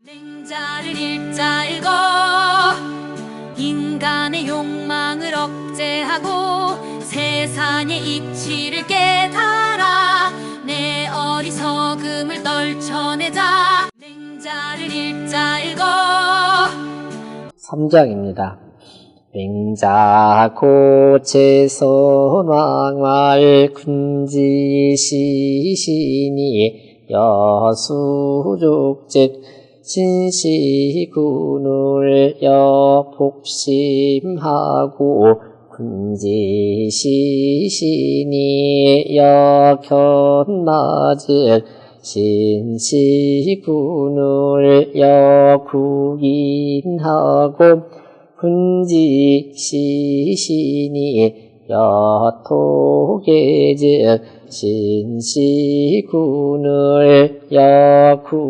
맹자를 읽자 읽어 인간의 욕망을 억제하고 세상의 이치를 깨달아 내 어리석음을 떨쳐내자. 맹자를 읽자 읽어 3장입니다. 맹자 고채선왕말 군지시신이 여수족즉 신시군을 여복심하고 군지시신이 여견맞을 신시군을 여국인하고 군지시신이 여토계즉 신시군을 여구순이다.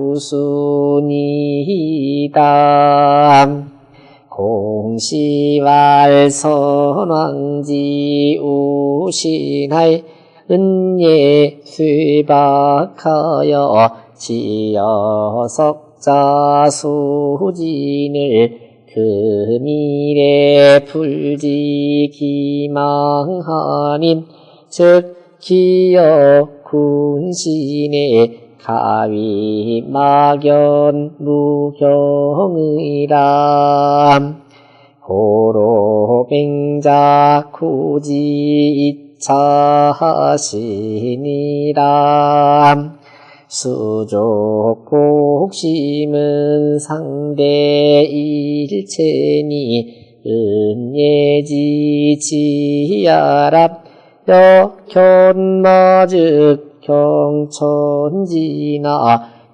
공시왈선왕지 우신할 은예 쇠박하여 지여석자 수진을 금일에 풀지 기망하님 즉 기여 군신의 가위 막연 무경의람 고로 맹자 구지 이차하시니람 수족 복심은 상대 일체니 은예지 지야랍 여견마즉 경천지나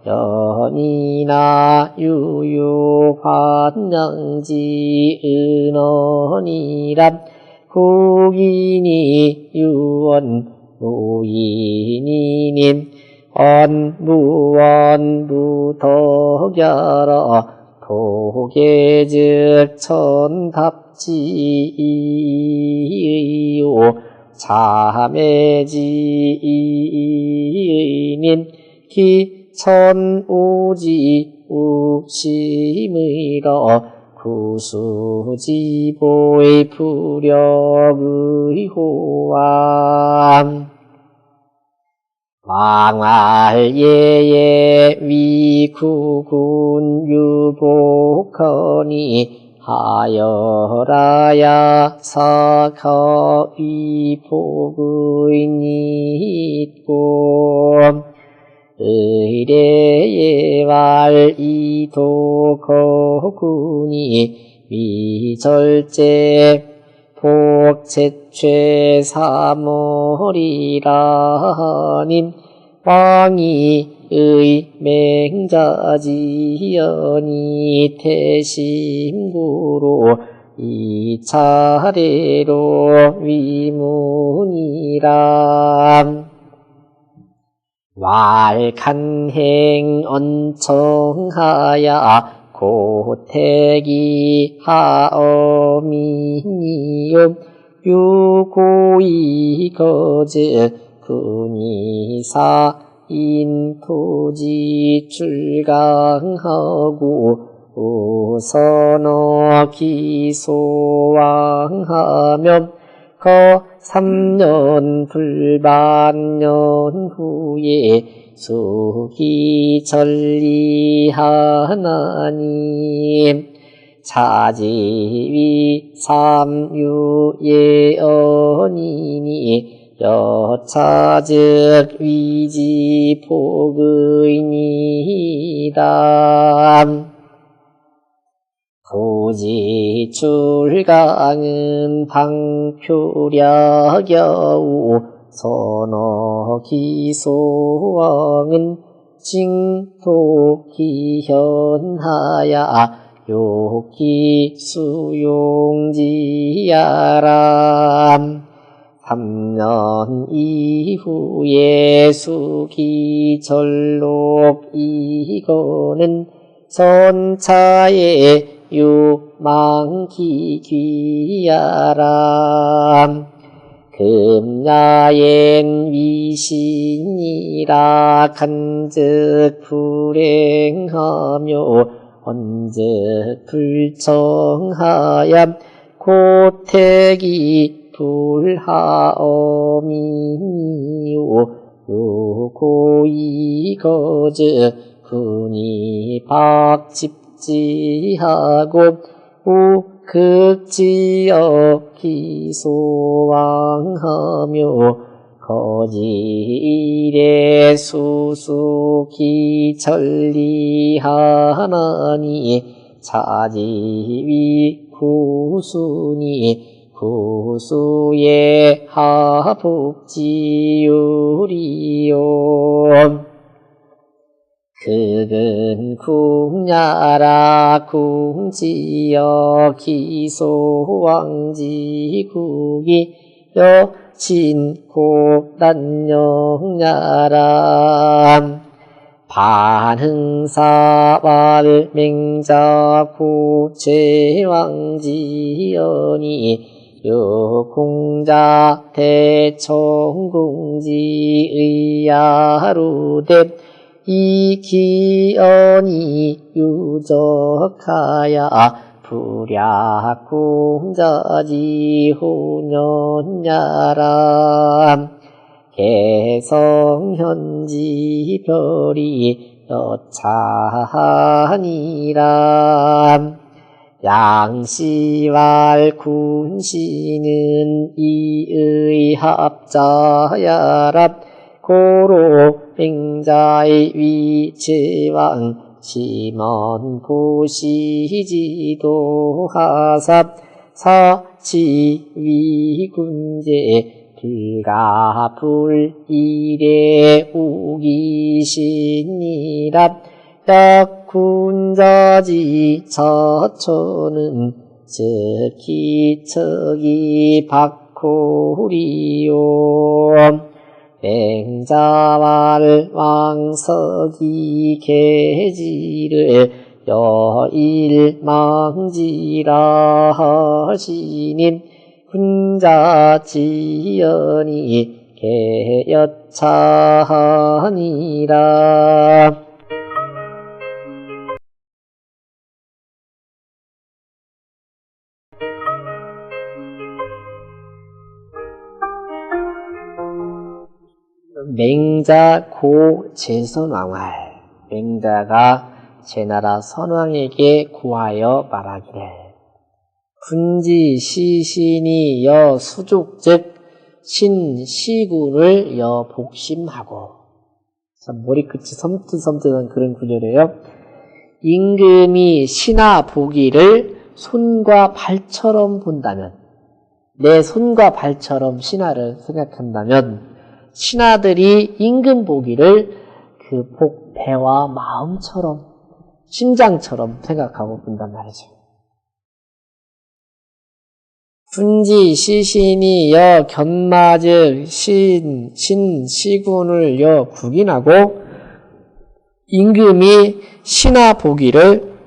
연이나 유유환양지 은언이랍 국인이 유언 무인이님 언무원무덕여러 도계즉 천답지이요 자매지이님 기천오지 우심의러 구수지보의 부력의 호암 망할예예 위구군 유복하니 하여라야 사가위 복의니있고 의례예왈 이도거군이 미절제 복채최 사머리라님 왕이의 맹자지연이 태심구로 이 차례로 위문이람 왈간행 언청하야 고태기 하어미니요 유고이 거즈 군이사 인토지 출강하고 우선어 기소왕하면 거 3년 불반년 후에 수기 전리하나님 차지위 삼유예언이니 여차즉 위지 복의니다. 부지 출강은 방표랴겨우 선어 기소왕은 징토기현하야 욕기 수용지야람 3년 이후에 수기절록 이거는 선차에 유망기귀야람 금야엔 위신이라 간즉 불행하며 언즉 불청하얌 고택이 불하오미요 요고이 거즉 군이 박집지하고 우극지어 기소왕하며 거지일에 수수기 천리하나니 차지위 구순이 구수의 하복지유리요 극은 궁야라 궁지여 기소왕지국이 여친곡난영야람 반흥사발 맹자구제왕지연이 여공자 대청궁지의야루대 이기연이 유적하야 불약공자지훈연야람 개성현지별이 여차하니람 양시왈 군시는 이의합자야랍 고로 맹자의 위체왕 심원 보시지도 하삽 사치위군제 불가불일에 우기신이랍 약군자지 처처는 즉기척이 박호리요 맹자왈 왕석이 계지를 여일망지라 하시님 군자지연이 개여차하니라 맹자 고 제선왕활 맹자가 제나라 선왕에게 고하여 말하기를 군지 시신이 여 수족 즉 신시군을 여 복심하고 머리끝이 섬뜩섬뜩한 그런 구절이에요. 임금이 신하 보기를 손과 발처럼 본다면 내 손과 발처럼 신하를 생각한다면 신하들이 임금 보기를 그 복배와 마음처럼 심장처럼 생각하고 본단 말이죠. 군지 시신이 여 견마즉 시군을 여 국인하고 임금이 신하 보기를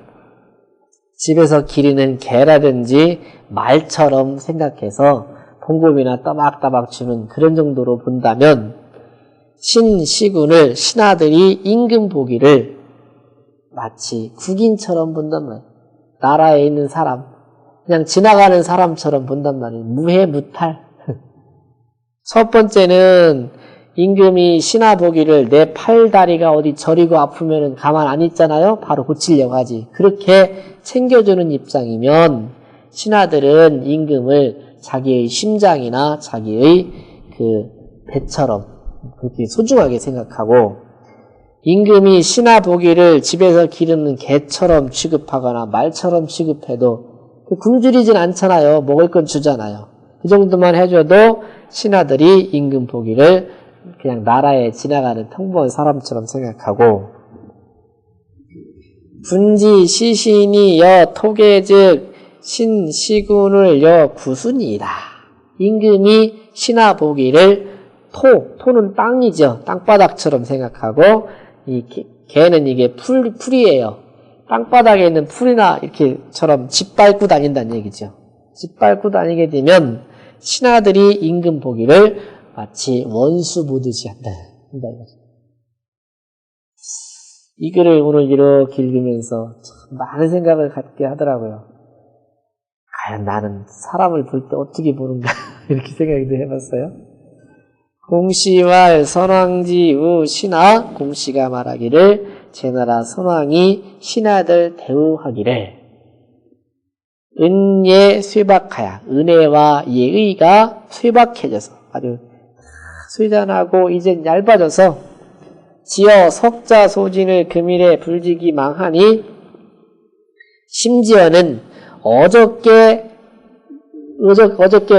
집에서 기르는 개라든지 말처럼 생각해서 봉급이나 따박따박 주는 그런 정도로 본다면 신시군을 신하들이 임금 보기를 마치 국인처럼 본단 말이에요. 나라에 있는 사람, 그냥 지나가는 사람처럼 본단 말이에요. 무해무탈. 첫 번째는 임금이 신하 보기를 내 팔다리가 어디 저리고 아프면 가만 안 있잖아요. 바로 고치려고 하지. 그렇게 챙겨주는 입장이면 신하들은 임금을 자기의 심장이나 자기의 그 배처럼 그렇게 소중하게 생각하고 임금이 신하 보기를 집에서 기르는 개처럼 취급하거나 말처럼 취급해도 굶주리진 않잖아요. 먹을 건 주잖아요. 그 정도만 해줘도 신하들이 임금 보기를 그냥 나라에 지나가는 평범한 사람처럼 생각하고 군지 시신이 여 토계즉 신시군을 여 구순이다. 임금이 신하 보기를 토는 땅이죠. 땅바닥처럼 생각하고 이 개는 이게 풀이에요. 땅바닥에 있는 풀이나 이렇게처럼 짓 밟고 다닌다는 얘기죠. 짓 밟고 다니게 되면 신하들이 임금 보기를 마치 원수 보듯이 한다. 이 글을 오늘 이렇게 읽으면서 참 많은 생각을 갖게 하더라고요. 과연 나는 사람을 볼 때 어떻게 보는가 이렇게 생각도 해봤어요. 공시왈 선왕지우 신하 공시가 말하기를 제나라 선왕이 신하들 대우하기를 은예 쇠박하야 은혜와 예의가 쇠박해져서 아주 수잔하고 이젠 얇아져서 지어 석자 소진을 금일에 불지기 망하니 심지어는 어저께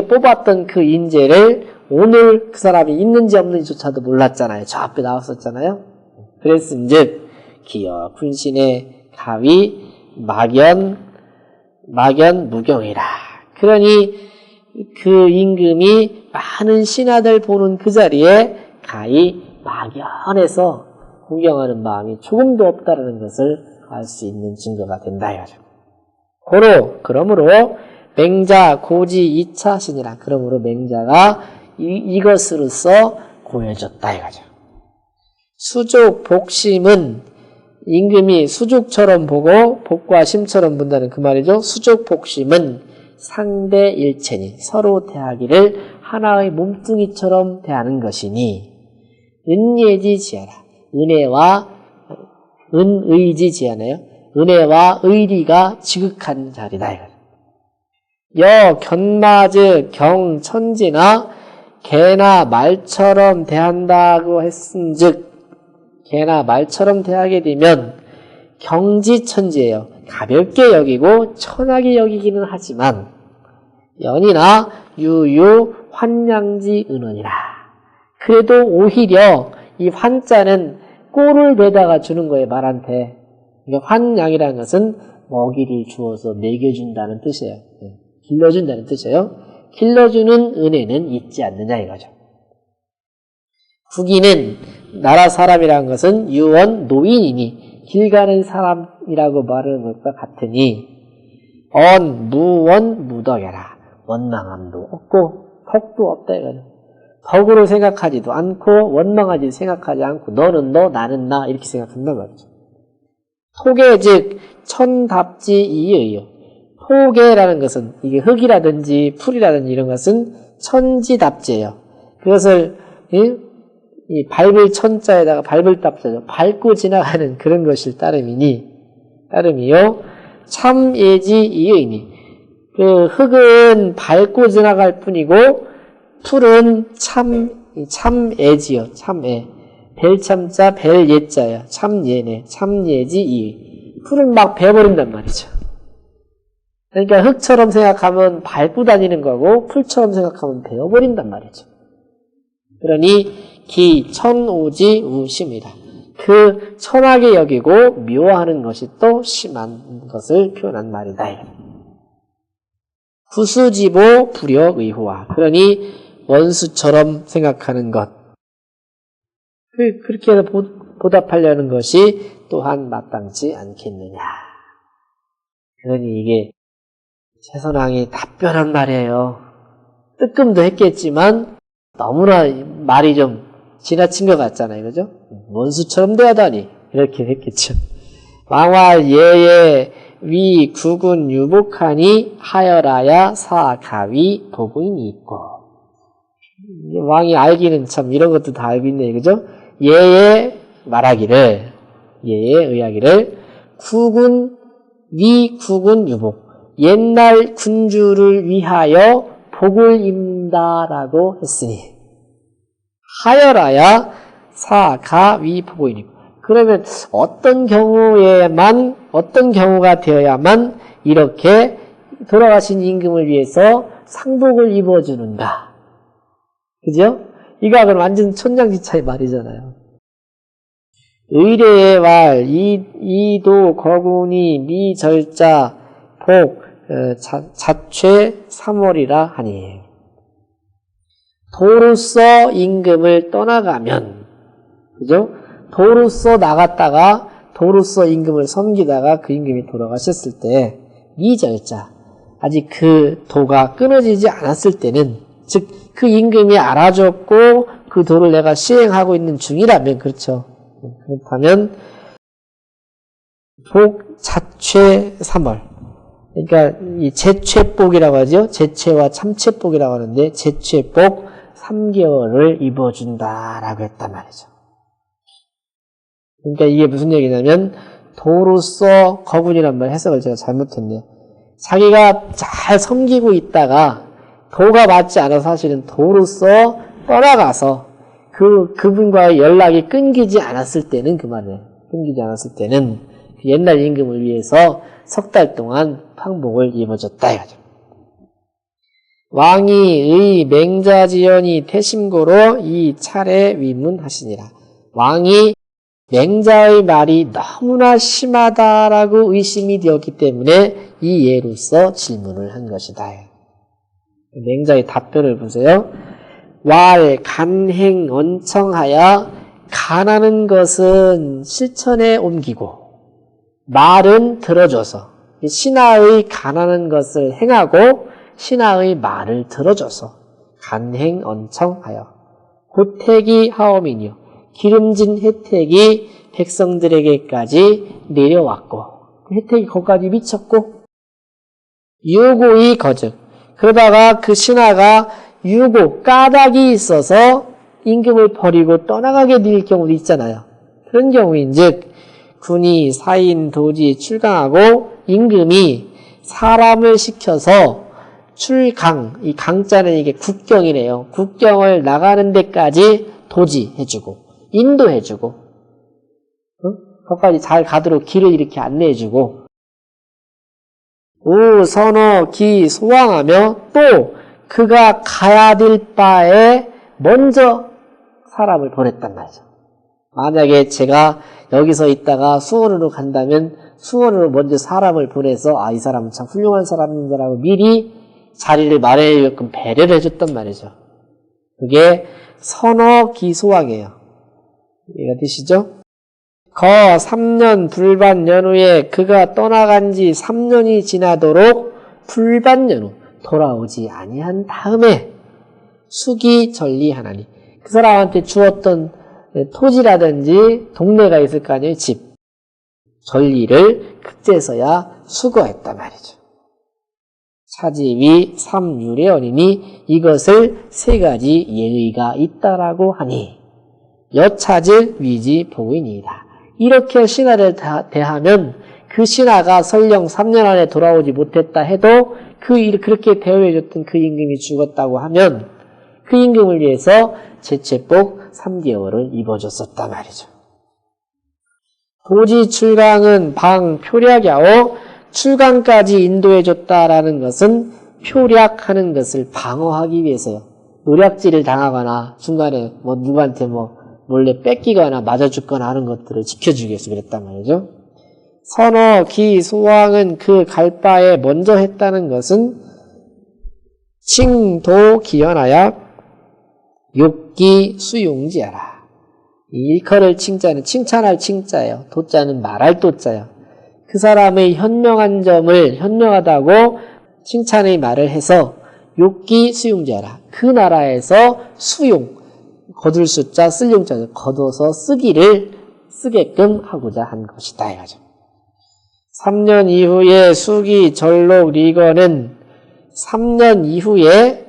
뽑았던 그 인재를 오늘 그 사람이 있는지 없는지조차도 몰랐잖아요. 저 앞에 나왔었잖아요. 그랬은즉 기어 군신의 가위 막연 무경이라. 그러니 그 임금이 많은 신하들 보는 그 자리에 가히 막연해서 구경하는 마음이 조금도 없다라는 것을 알 수 있는 증거가 된다 이거죠. 그러므로 맹자 고지 이차신이라. 그러므로 맹자가 이것으로써 고해졌다 이거죠. 수족 복심은 임금이 수족처럼 보고 복과 심처럼 본다는 그 말이죠. 수족 복심은 상대 일체니 서로 대하기를 하나의 몸뚱이처럼 대하는 것이니 은예지지하라. 은의지지하나요? 은혜와 의리가 지극한 자리다. 여 견마즈 경천지나 개나 말처럼 대한다고 했은즉 개나 말처럼 대하게 되면 경지천지예요. 가볍게 여기고 천하게 여기기는 하지만 연이나 유유 환양지 은원이라. 그래도 오히려 이 환자는 꼴을 내다가 주는 거예요. 말한테. 그러니까 환양이라는 것은 먹이를 주어서 먹여준다는 뜻이에요. 길러준다는 뜻이에요. 길러주는 은혜는 있지 않느냐 이거죠. 국인은 나라 사람이라는 것은 유원 노인이니 길 가는 사람이라고 말하는 것과 같으니 무원 무덕이라. 원망함도 없고 덕도 없다 이거죠. 덕으로 생각하지도 않고 원망하지 생각하지 않고 너는 너 나는 나 이렇게 생각한단 말이죠. 토계 즉 천답지 이의요. 토계라는 것은 이게 흙이라든지 풀이라든지 이런 것은 천지답지예요. 그것을 이 밟을 천자에다가 밟을 답자죠. 밟고 지나가는 그런 것일 따름이요. 참예지 이의니 그 흙은 밟고 지나갈 뿐이고 풀은 참예지요. 참예. 벨참자 벨예자요. 참예네. 참예지 이의. 풀은 막 베어버린단 말이죠. 그러니까 흙처럼 생각하면 밟고 다니는 거고 풀처럼 생각하면 베어버린단 말이죠. 그러니 기 천오지 우심이다. 그 천하게 여기고 미워하는 것이 또 심한 것을 표현한 말이다. 구수지보 불여의호화. 그러니 원수처럼 생각하는 것. 그렇게 해서 보답하려는 것이 또한 마땅치 않겠느냐. 그러니 이게 최선왕이 답변한 말이에요. 뜨끔도 했겠지만 너무나 말이 좀 지나친 것 같잖아요. 그죠? 원수처럼 대하다니 이렇게 했겠죠. 왕화 예예 위 국군 유복하니 하여라야 사 가위 보고인이 있고. 왕이 알기는 참 이런 것도 다 알고 있네. 그죠? 예에 말하기를 예에 의하기를 국군 위 국군 유복 옛날 군주를 위하여 복을 입는다라고 했으니 하여라야 사가 위 보고이니. 그러면 어떤 경우가 되어야만 이렇게 돌아가신 임금을 위해서 상복을 입어주는가. 그죠? 이거 그럼 완전 천냥지차의 말이잖아요. 의례의 말, 이도 거군이 미절자 복 자최 3월이라 하니 도로서 임금을 떠나가면 그죠? 도로서 나갔다가 도로서 임금을 섬기다가 그 임금이 돌아가셨을 때 미절자 아직 그 도가 끊어지지 않았을 때는 즉 그 임금이 알아줬고 그 도를 내가 시행하고 있는 중이라면 그렇죠. 그렇다면 복 자최 3월 그러니까 이 제최복이라고 하죠. 제최와 참최복이라고 하는데 제최복 3개월을 입어준다라고 했단 말이죠. 그러니까 이게 무슨 얘기냐면 도로서 거군이란 말 해석을 제가 잘못했네요. 자기가 잘 섬기고 있다가 도가 맞지 않아서 사실은 도로서 떠나가서 그분과의 연락이 끊기지 않았을 때는 그 말이에요. 끊기지 않았을 때는 그 옛날 임금을 위해서 석 달 동안 황복을 입어줬다 이거죠. 왕이 의 맹자지연이 태심고로 이 차례 위문하시니라. 왕이 맹자의 말이 너무나 심하다라고 의심이 되었기 때문에 이 예로서 질문을 한 것이다. 맹자의 답변을 보세요. 왈 간행 언청하여 간하는 것은 실천에 옮기고 말은 들어줘서 신하의 간하는 것을 행하고 신하의 말을 들어줘서 간행 언청하여 고택이 하오미니요 기름진 혜택이 백성들에게까지 내려왔고 그 혜택이 거기까지 미쳤고 유고의 거즉 그러다가 그 신하가 유고 까닭이 있어서 임금을 버리고 떠나가게 될 경우도 있잖아요. 그런 경우인즉 군이 사인 도지 출강하고 임금이 사람을 시켜서 출강 이 강자는 이게 국경이래요. 국경을 나가는 데까지 도지해주고 인도해주고 거기까지 잘 가도록 길을 이렇게 안내해주고 우 선어 기 소왕하며 또 그가 가야 될 바에 먼저 사람을 보냈단 말이죠. 만약에 제가 여기서 있다가 수원으로 간다면 수원으로 먼저 사람을 보내서 이 사람은 참 훌륭한 사람인데라고 미리 자리를 마련해주게끔 배려를 해줬단 말이죠. 그게 선어 기소왕이에요. 이해가 되시죠? 거 3년 불반 연후에 그가 떠나간 지 3년이 지나도록 불반 연후 돌아오지 아니한 다음에 수기 전리하나니 그 사람한테 주었던 토지라든지 동네가 있을 거 아니에요. 집 전리를 그때서야 수거했단 말이죠. 차지위 3유례언이니 이것을 세 가지 예의가 있다라고 하니 여차질 위지 보이니이다. 이렇게 신하를 대하면 그 신하가 설령 3년 안에 돌아오지 못했다 해도 그렇게 대우해줬던 그 임금이 죽었다고 하면 그 임금을 위해서 제채복 3개월을 입어줬었단 말이죠. 도지 출강은 방 표략야오 출강까지 인도해줬다라는 것은 표략하는 것을 방어하기 위해서요. 노략질을 당하거나 중간에 누구한테 몰래 뺏기거나 맞아 죽거나 하는 것들을 지켜주기 위해서 그랬단 말이죠. 선어 기 소왕은 그 갈 바에 먼저 했다는 것은 칭도 기연하야 욕기 수용지하라. 이 일컬을 칭자는 칭찬할 칭자예요. 도자는 말할 도자예요. 그 사람의 현명한 점을 현명하다고 칭찬의 말을 해서 욕기 수용지하라. 그 나라에서 수용 거둘 숫자 쓸 용자 거둬서 쓰게끔 하고자 한 것이다 이거죠. 3년 이후에 수기 전록 리거는 3년 이후에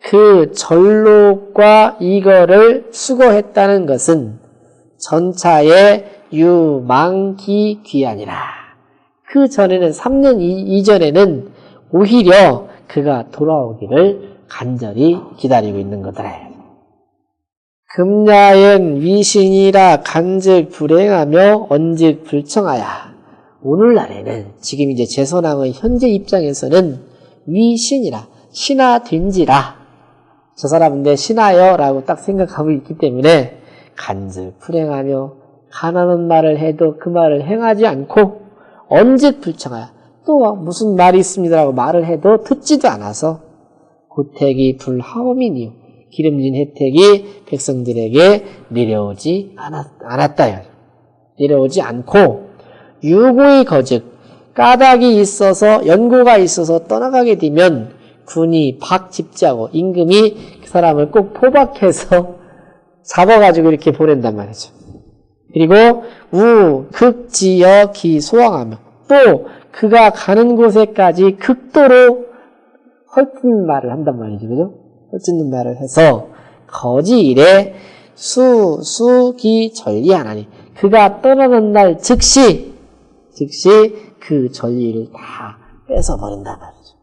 그 전록과 이거를 수거했다는 것은 전차의 유망기 귀하니라. 그 전에는 3년 이전에는 오히려 그가 돌아오기를 간절히 기다리고 있는 거다. 금야엔 위신이라 간즉 불행하며 언즉 불청하야. 오늘날에는 지금 이제 제선왕의 현재 입장에서는 위신이라 신하된지라 저 사람은 내 신하여 라고 딱 생각하고 있기 때문에 간즉 불행하며 가난한 말을 해도 그 말을 행하지 않고 언즉 불청하야 또 무슨 말이 있습니다라고 말을 해도 듣지도 않아서 고택이 불하오미니요 기름진 혜택이 백성들에게 내려오지 않았다. 내려오지 않고 유고의 거즉 까닭이 있어서 연고가 있어서 떠나가게 되면 군이 박 집지하고 임금이 그 사람을 꼭 포박해서 잡아가지고 이렇게 보낸단 말이죠. 그리고 극지여 기 소왕하며 또 그가 가는 곳에까지 극도로 헐뜯는 말을 한단 말이죠. 그죠? 헐뜯는 말을 해서 거지일에 수기 전리하나니 그가 떠나는 날 즉시 그 전리를 다 뺏어버린단 말이죠.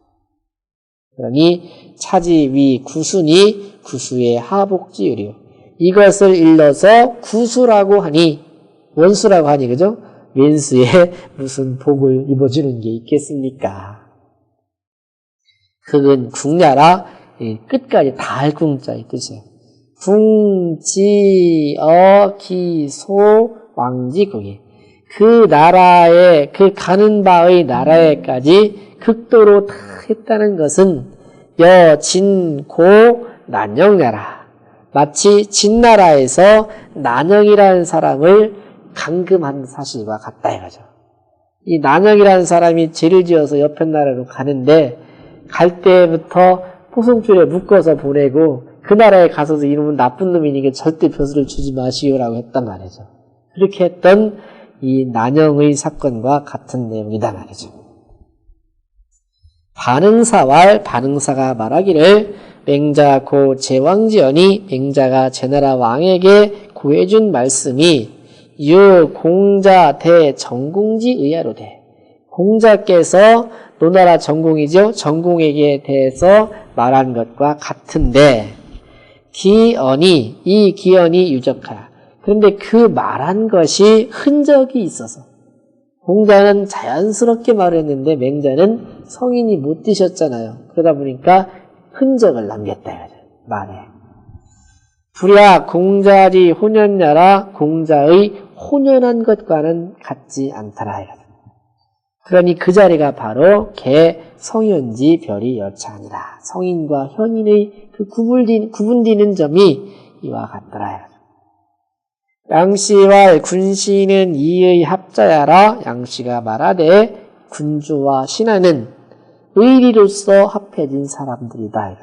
그러니 차지위 구순이 구수의 하복지율이요. 이것을 일러서 구수라고 하니 원수라고 하니 그죠? 왼수에 무슨 복을 입어주는 게 있겠습니까? 흑은 궁야라 끝까지 다 할 궁자의 뜻이에요. 궁지어 기소 왕지국이 그 나라에 그 가는 바의 나라에까지 극도로 다 했다는 것은 여진고 난영야라 마치 진나라에서 난영이라는 사람을 감금한 사실과 같다 이거죠. 이 난영이라는 사람이 죄를 지어서 옆에 나라로 가는데 갈 때부터 포송줄에 묶어서 보내고 그 나라에 가서도 이놈은 나쁜 놈이니까 절대 벼슬을 주지 마시오라고 했단 말이죠. 그렇게 했던 이 난영의 사건과 같은 내용이다 말이죠. 반응사가 말하기를 맹자고 제왕지연이 맹자가 제나라 왕에게 구해준 말씀이 유공자 대전공지 의하로되 공자께서 노나라 전공이죠. 전공에게 대해서 말한 것과 같은데 이 기언이 유적하야. 그런데 그 말한 것이 흔적이 있어서 공자는 자연스럽게 말했는데 맹자는 성인이 못 드셨잖아요. 그러다 보니까 흔적을 남겼다 말해. 불야 공자리 혼연야라 공자의 혼연한 것과는 같지 않더라. 그러니 그 자리가 바로 개 성현지 별이 여차하니라. 성인과 현인의 그 구분되는 점이 이와 같더라. 양씨와 군시는 이의 합자야라. 양씨가 말하되 군주와 신하는 의리로서 합해진 사람들이다.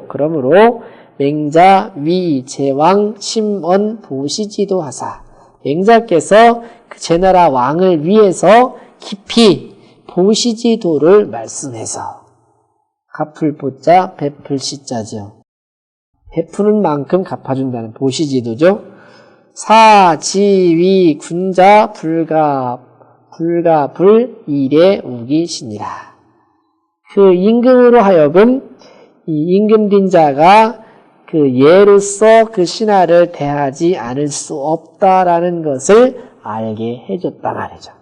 그러므로 맹자 위 제왕 심언 보시지도 하사 맹자께서 그 제나라 왕을 위해서 깊이 보시지도를 말씀해서 갚을 보자 베풀 시자죠. 베푸는 만큼 갚아준다는 보시지도죠. 사지위 군자 불가불 일에 우기시니라. 그 임금으로 하여금 이 임금된 자가 그 예로서 그 신하를 대하지 않을 수 없다라는 것을 알게 해줬다 말이죠.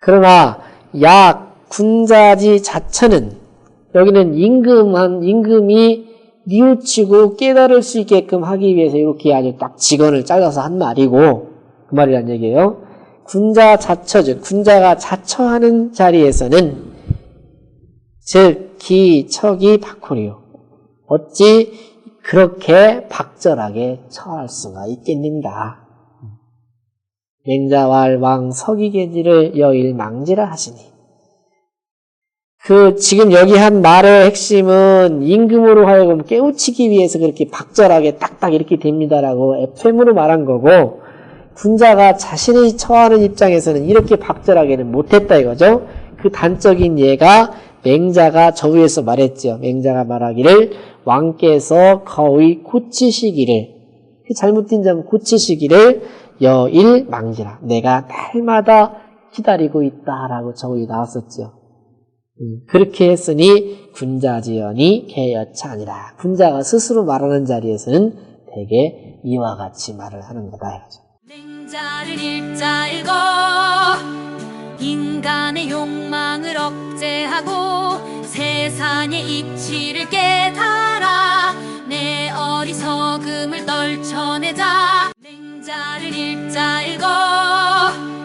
그러나 군자지 자처는 여기는 임금이 뉘우치고 깨달을 수 있게끔 하기 위해서 이렇게 아주 딱 직언을 잘라서 한 말이고 그 말이란 얘기예요. 군자 자처 즉 군자가 자처하는 자리에서는 즉 기척이 박호리요. 어찌 그렇게 박절하게 처할 수가 있겠는가. 맹자왈 왕 서기계지를 여일 망지라 하시니 지금 여기 한 말의 핵심은 임금으로 하여금 깨우치기 위해서 그렇게 박절하게 딱딱 이렇게 됩니다라고 에프엠으로 말한 거고 군자가 자신이 처하는 입장에서는 이렇게 박절하게는 못했다 이거죠. 그 단적인 예가 맹자가 저 위에서 말했죠. 맹자가 말하기를 왕께서 거의 고치시기를 그 잘못된 점 고치시기를 여일 망지라 내가 날마다 기다리고 있다라고 저기 나왔었죠. 그렇게 했으니 군자지연이 개여차하니라. 군자가 스스로 말하는 자리에서는 대개 이와 같이 말을 하는 거다 이거죠. 맹자를 읽자 읽어 인간의 욕망을 억제하고 세상의 이치를